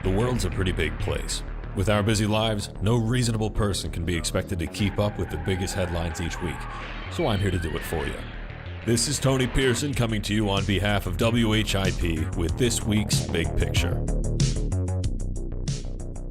The world's a pretty big place. With our busy lives, no reasonable person can be expected to keep up with the biggest headlines each week, so I'm here to do it for you. This is Tony Pearson coming to you on behalf of WHIP with this week's Big Picture.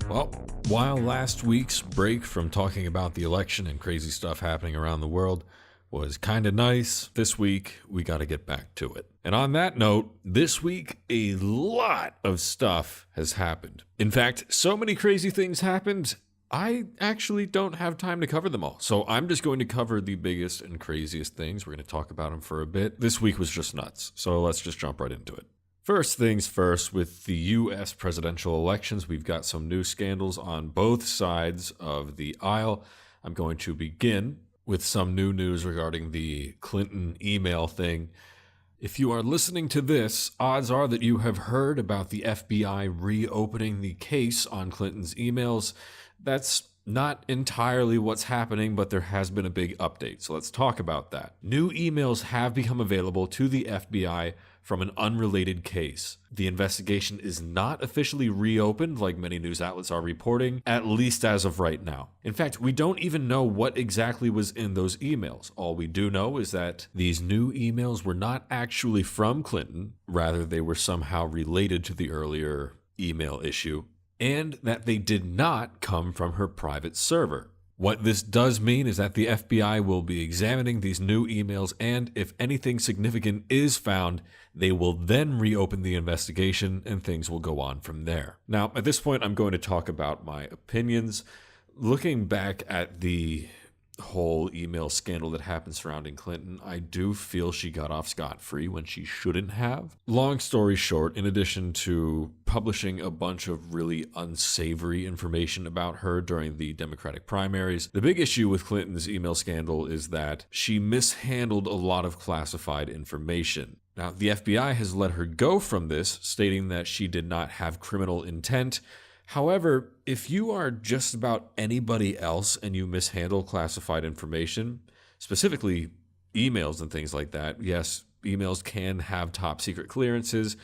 Well, while last week's break from talking about the election and crazy stuff happening around the world was kind of nice, this week we got to get back to it. And on that note, this week a lot of stuff has happened. In fact, so many crazy things happened, I actually don't have time to cover them all. So I'm just going to cover the biggest and craziest things. We're going to talk about them for a bit. This week was just nuts, so let's just jump right into it. First things first, with the U.S. presidential elections, we've got some new scandals on both sides of the aisle. I'm going to begin with some new news regarding the Clinton email thing. If you are listening to this, odds are that you have heard about the FBI reopening the case on Clinton's emails. That's not entirely what's happening, but there has been a big update. So let's talk about that. New emails have become available to the FBI from an unrelated case. The investigation is not officially reopened like many news outlets are reporting, at least as of right now. In fact, we don't even know what exactly was in those emails. All we do know is that these new emails were not actually from Clinton, rather they were somehow related to the earlier email issue, and that they did not come from her private server. What this does mean is that the FBI will be examining these new emails, and if anything significant is found, they will then reopen the investigation and things will go on from there. Now, at this point, I'm going to talk about my opinions. Looking back at the whole email scandal that happened surrounding Clinton, I do feel she got off scot-free when she shouldn't have. Long story short, in addition to publishing a bunch of really unsavory information about her during the Democratic primaries, the big issue with Clinton's email scandal is that she mishandled a lot of classified information. Now, the FBI has let her go from this, stating that she did not have criminal intent. However, if you are just about anybody else and you mishandle classified information, specifically emails and things like that, yes, emails can have top secret clearances,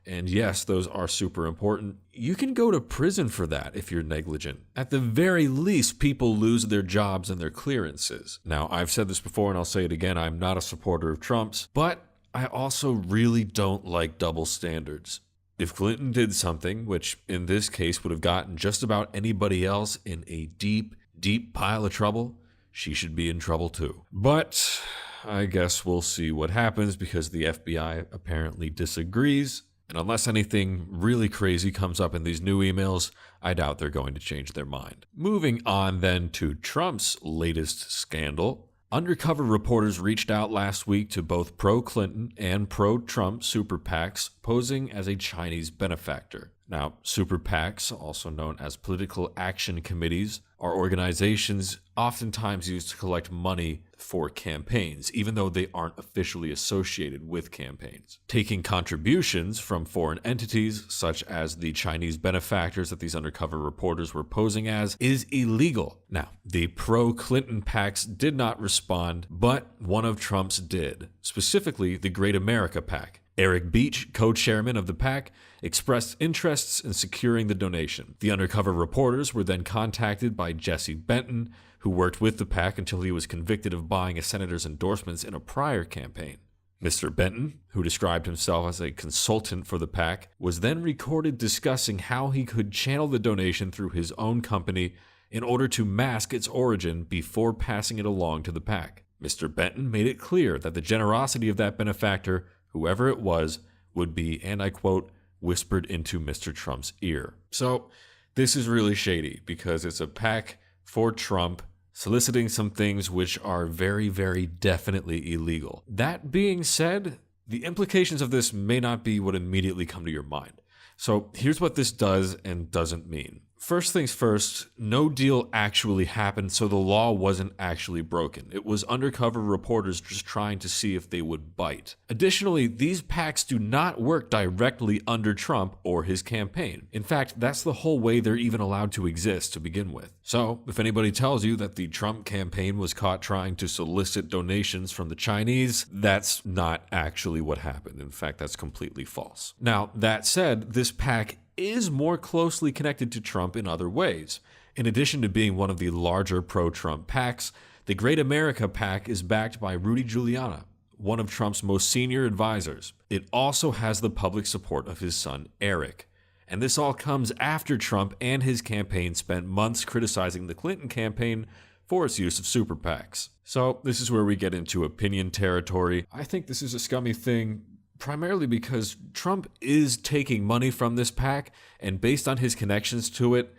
and yes, those are super important. You can go to prison for that if you're negligent. At the very least, people lose their jobs and their clearances. Now, I've said this before and I'll say it again, I'm not a supporter of Trump's, but I also really don't like double standards. If Clinton did something, which in this case would have gotten just about anybody else in a deep, deep pile of trouble, she should be in trouble too. But I guess we'll see what happens because the FBI apparently disagrees. And unless anything really crazy comes up in these new emails, I doubt they're going to change their mind. Moving on then to Trump's latest scandal. Undercover reporters reached out last week to both pro-Clinton and pro-Trump super PACs posing as a Chinese benefactor. Now, super PACs, also known as political action committees, are organizations oftentimes used to collect money for campaigns, even though they aren't officially associated with campaigns. Taking contributions from foreign entities, such as the Chinese benefactors that these undercover reporters were posing as, is illegal. Now, the pro-Clinton PACs did not respond, but one of Trump's did, specifically the Great America PAC. Eric Beach, co-chairman of the PAC, expressed interests in securing the donation. The undercover reporters were then contacted by Jesse Benton, who worked with the PAC until he was convicted of buying a senator's endorsements in a prior campaign. Mr. Benton, who described himself as a consultant for the PAC, was then recorded discussing how he could channel the donation through his own company in order to mask its origin before passing it along to the PAC. Mr. Benton made it clear that the generosity of that benefactor, whoever it was, would be, and I quote, whispered into Mr. Trump's ear. So this is really shady because it's a PAC for Trump soliciting some things which are very, very definitely illegal. That being said, the implications of this may not be what immediately come to your mind. So here's what this does and doesn't mean. First things first, no deal actually happened, so the law wasn't actually broken. It was undercover reporters just trying to see if they would bite. Additionally, these PACs do not work directly under Trump or his campaign. In fact, that's the whole way they're even allowed to exist to begin with. So, if anybody tells you that the Trump campaign was caught trying to solicit donations from the Chinese, that's not actually what happened. In fact, that's completely false. Now, that said, this PAC is more closely connected to Trump in other ways. In addition to being one of the larger pro-Trump PACs, the Great America PAC is backed by Rudy Giuliani, one of Trump's most senior advisors. It also has the public support of his son, Eric. And this all comes after Trump and his campaign spent months criticizing the Clinton campaign for its use of super PACs. So this is where we get into opinion territory. I think this is a scummy thing, primarily because Trump is taking money from this PAC, and based on his connections to it,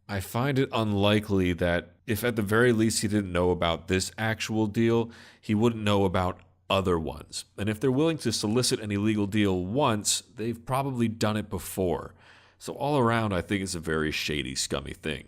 I find it unlikely that if at the very least he didn't know about this actual deal, he wouldn't know about other ones. And if they're willing to solicit an illegal deal once, they've probably done it before. So all around, I think it's a very shady, scummy thing.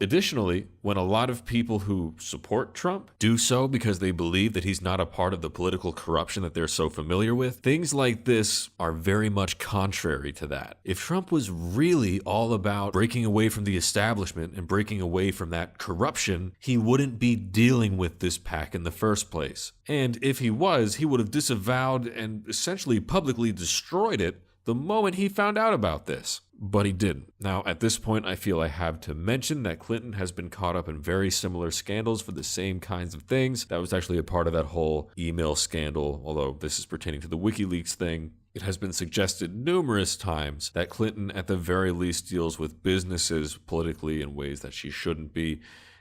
Additionally, when a lot of people who support Trump do so because they believe that he's not a part of the political corruption that they're so familiar with, things like this are very much contrary to that. If Trump was really all about breaking away from the establishment and breaking away from that corruption, he wouldn't be dealing with this PAC in the first place. And if he was, he would have disavowed and essentially publicly destroyed it the moment he found out about this. But he didn't. Now, at this point, I feel I have to mention that Clinton has been caught up in very similar scandals for the same kinds of things. That was actually a part of that whole email scandal, although this is pertaining to the WikiLeaks thing. It has been suggested numerous times that Clinton, at the very least, deals with businesses politically in ways that she shouldn't be,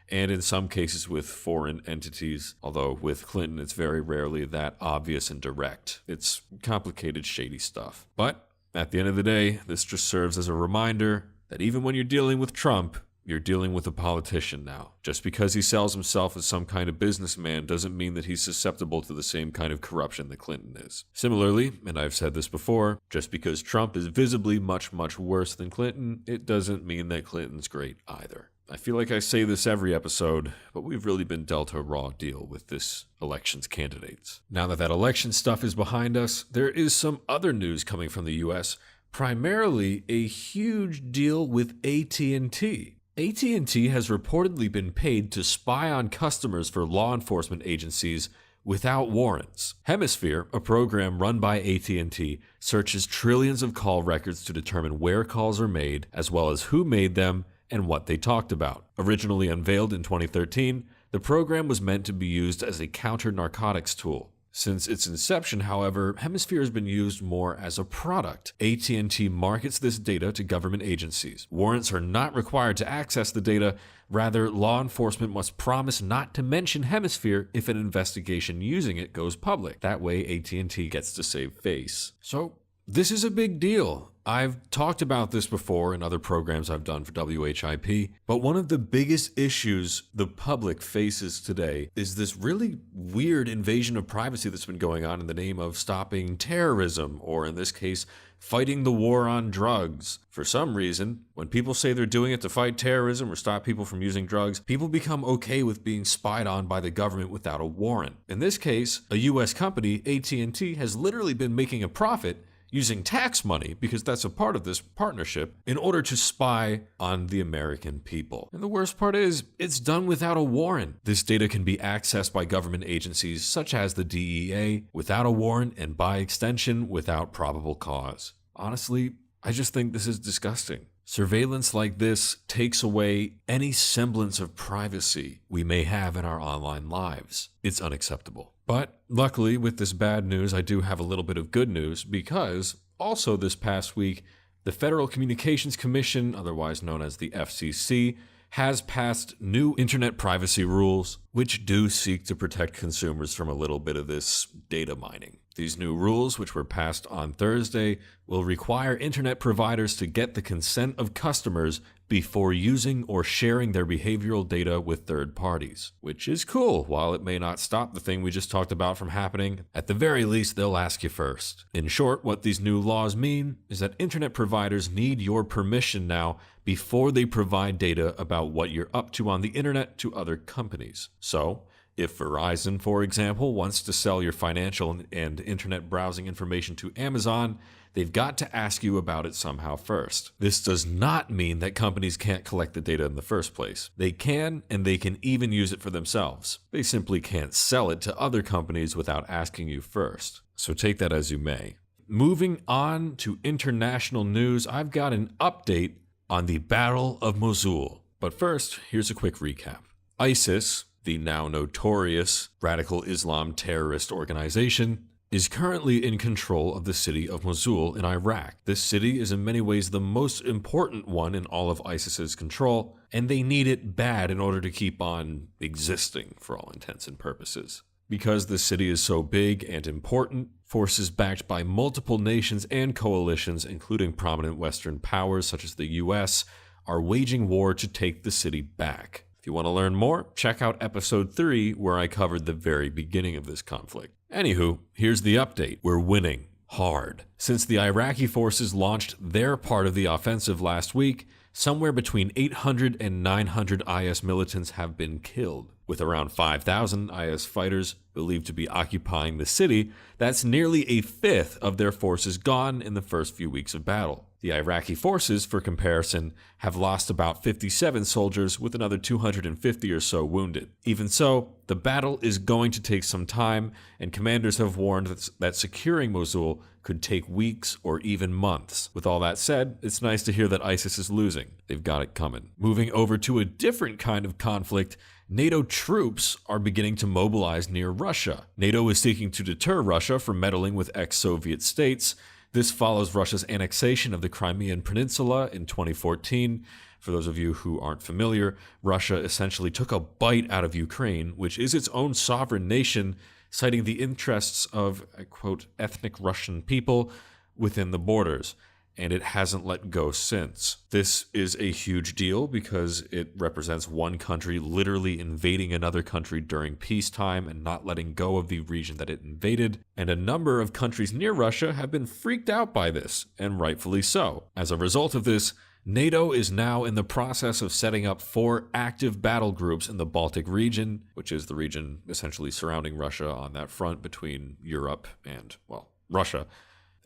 and in some cases with foreign entities, although with Clinton, it's very rarely that obvious and direct. It's complicated, shady stuff. But at the end of the day, this just serves as a reminder that even when you're dealing with Trump, you're dealing with a politician now. Just because he sells himself as some kind of businessman doesn't mean that he's susceptible to the same kind of corruption that Clinton is. Similarly, and I've said this before, just because Trump is visibly much, much worse than Clinton, it doesn't mean that Clinton's great either. I feel like I say this every episode, but we've really been dealt a raw deal with this election's candidates. Now that election stuff is behind us, there is some other news coming from the US, primarily a huge deal with AT&T. AT&T has reportedly been paid to spy on customers for law enforcement agencies without warrants. Hemisphere, a program run by AT&T, searches trillions of call records to determine where calls are made, as well as who made them and what they talked about. Originally unveiled in 2013, the program was meant to be used as a counter-narcotics tool. Since its inception, however, Hemisphere has been used more as a product. AT&T markets this data to government agencies. Warrants are not required to access the data. Rather, law enforcement must promise not to mention Hemisphere if an investigation using it goes public. That way, AT&T gets to save face. So, this is a big deal. I've talked about this before in other programs I've done for WHIP, but one of the biggest issues the public faces today is this really weird invasion of privacy that's been going on in the name of stopping terrorism, or in this case, fighting the war on drugs. For some reason, when people say they're doing it to fight terrorism or stop people from using drugs, people become okay with being spied on by the government without a warrant. In this case, a US company, AT&T, has literally been making a profit using tax money, because that's a part of this partnership, in order to spy on the American people. And the worst part is, it's done without a warrant. This data can be accessed by government agencies such as the DEA without a warrant, and by extension, without probable cause. Honestly, I just think this is disgusting. Surveillance like this takes away any semblance of privacy we may have in our online lives. It's unacceptable. But luckily, with this bad news, I do have a little bit of good news, because also this past week, the Federal Communications Commission, otherwise known as the FCC, has passed new internet privacy rules, which do seek to protect consumers from a little bit of this data mining. These new rules, which were passed on Thursday, will require internet providers to get the consent of customers before using or sharing their behavioral data with third parties. Which is cool. While it may not stop the thing we just talked about from happening, at the very least they'll ask you first. In short, what these new laws mean is that internet providers need your permission now before they provide data about what you're up to on the internet to other companies. So, if Verizon, for example, wants to sell your financial and internet browsing information to Amazon, they've got to ask you about it somehow first. This does not mean that companies can't collect the data in the first place. They can, and they can even use it for themselves. They simply can't sell it to other companies without asking you first. So take that as you may. moving on to international news, I've got an update on the Battle of Mosul. But first, here's a quick recap. ISIS, the now notorious radical Islam terrorist organization, is currently in control of the city of Mosul in Iraq. This city is in many ways the most important one in all of ISIS's control, and they need it bad in order to keep on existing for all intents and purposes. Because the city is so big and important, forces backed by multiple nations and coalitions, including prominent Western powers such as the US, are waging war to take the city back. If you want to learn more, check out episode 3 where I covered the very beginning of this conflict. Anywho, here's the update. We're winning hard. Since the Iraqi forces launched their part of the offensive last week, somewhere between 800 and 900 IS militants have been killed. With around 5,000 IS fighters believed to be occupying the city, that's nearly a fifth of their forces gone in the first few weeks of battle. The Iraqi forces, for comparison, have lost about 57 soldiers with another 250 or so wounded. Even so, the battle is going to take some time, and commanders have warned that securing Mosul could take weeks or even months. With all that said, it's nice to hear that ISIS is losing. They've got it coming. Moving over to a different kind of conflict, NATO troops are beginning to mobilize near Russia. NATO is seeking to deter Russia from meddling with ex-Soviet states. This follows Russia's annexation of the Crimean Peninsula in 2014. For those of you who aren't familiar, Russia essentially took a bite out of Ukraine, which is its own sovereign nation, citing the interests of, quote, ethnic Russian people within the borders. And it hasn't let go since. This is a huge deal because it represents one country literally invading another country during peacetime and not letting go of the region that it invaded. And a number of countries near Russia have been freaked out by this, and rightfully so. As a result of this, NATO is now in the process of setting up 4 active battle groups in the Baltic region, which is the region essentially surrounding Russia on that front between Europe and, well, Russia.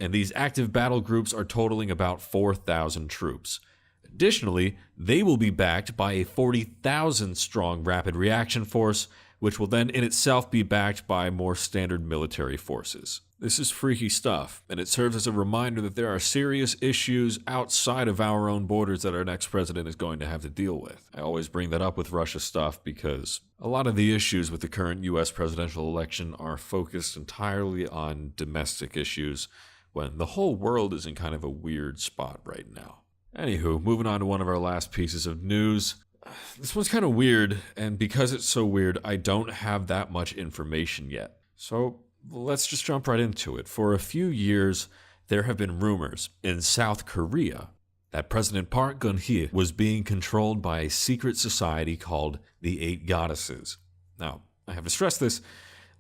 And these active battle groups are totaling about 4,000 troops. Additionally, they will be backed by a 40,000 strong rapid reaction force, which will then in itself be backed by more standard military forces. This is freaky stuff, and it serves as a reminder that there are serious issues outside of our own borders that our next president is going to have to deal with. I always bring that up with Russia stuff because a lot of the issues with the current US presidential election are focused entirely on domestic issues, when the whole world is in kind of a weird spot right now. Anywho, moving on to one of our last pieces of news. This one's kind of weird, and because it's so weird, I don't have that much information yet. So let's just jump right into it. For a few years, there have been rumors in South Korea that President Park Geun-hye was being controlled by a secret society called the Eight Goddesses. Now, I have to stress this.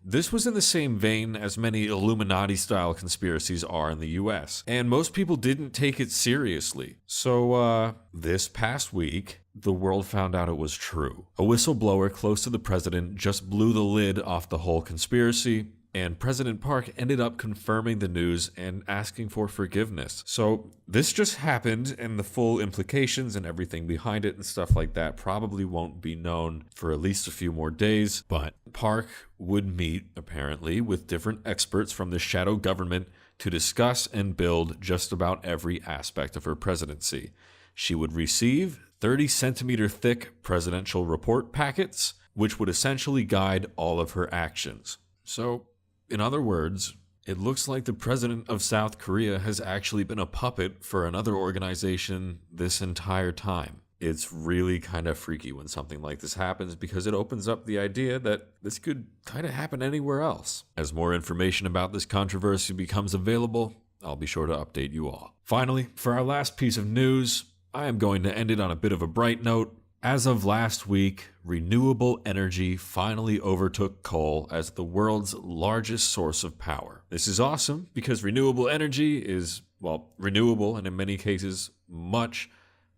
This was in the same vein as many Illuminati-style conspiracies are in the US, and most people didn't take it seriously. So, this past week, the world found out it was true. A whistleblower close to the president just blew the lid off the whole conspiracy, and President Park ended up confirming the news and asking for forgiveness. So this just happened, and the full implications and everything behind it and stuff like that probably won't be known for at least a few more days. But Park would meet, apparently, with different experts from the shadow government to discuss and build just about every aspect of her presidency. She would receive 30-centimeter thick presidential report packets, which would essentially guide all of her actions. So, in other words, it looks like the president of South Korea has actually been a puppet for another organization this entire time. It's really kind of freaky when something like this happens because it opens up the idea that this could kind of happen anywhere else. As more information about this controversy becomes available, I'll be sure to update you all. Finally, for our last piece of news, I am going to end it on a bit of a bright note. As of last week, renewable energy finally overtook coal as the world's largest source of power. This is awesome because renewable energy is, well, renewable and in many cases much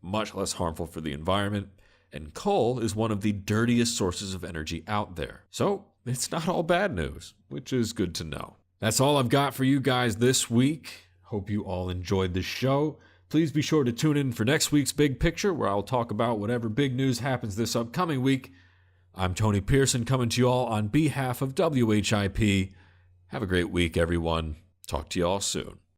less harmful for the environment, and coal is one of the dirtiest sources of energy out there. So it's not all bad news, which is good to know. That's all I've got for you guys this week. Hope you all enjoyed the show. Please be sure to tune in for next week's Big Picture, where I'll talk about whatever big news happens this upcoming week. I'm Tony Pearson, coming to you all on behalf of WHIP. Have a great week, everyone. Talk to you all soon.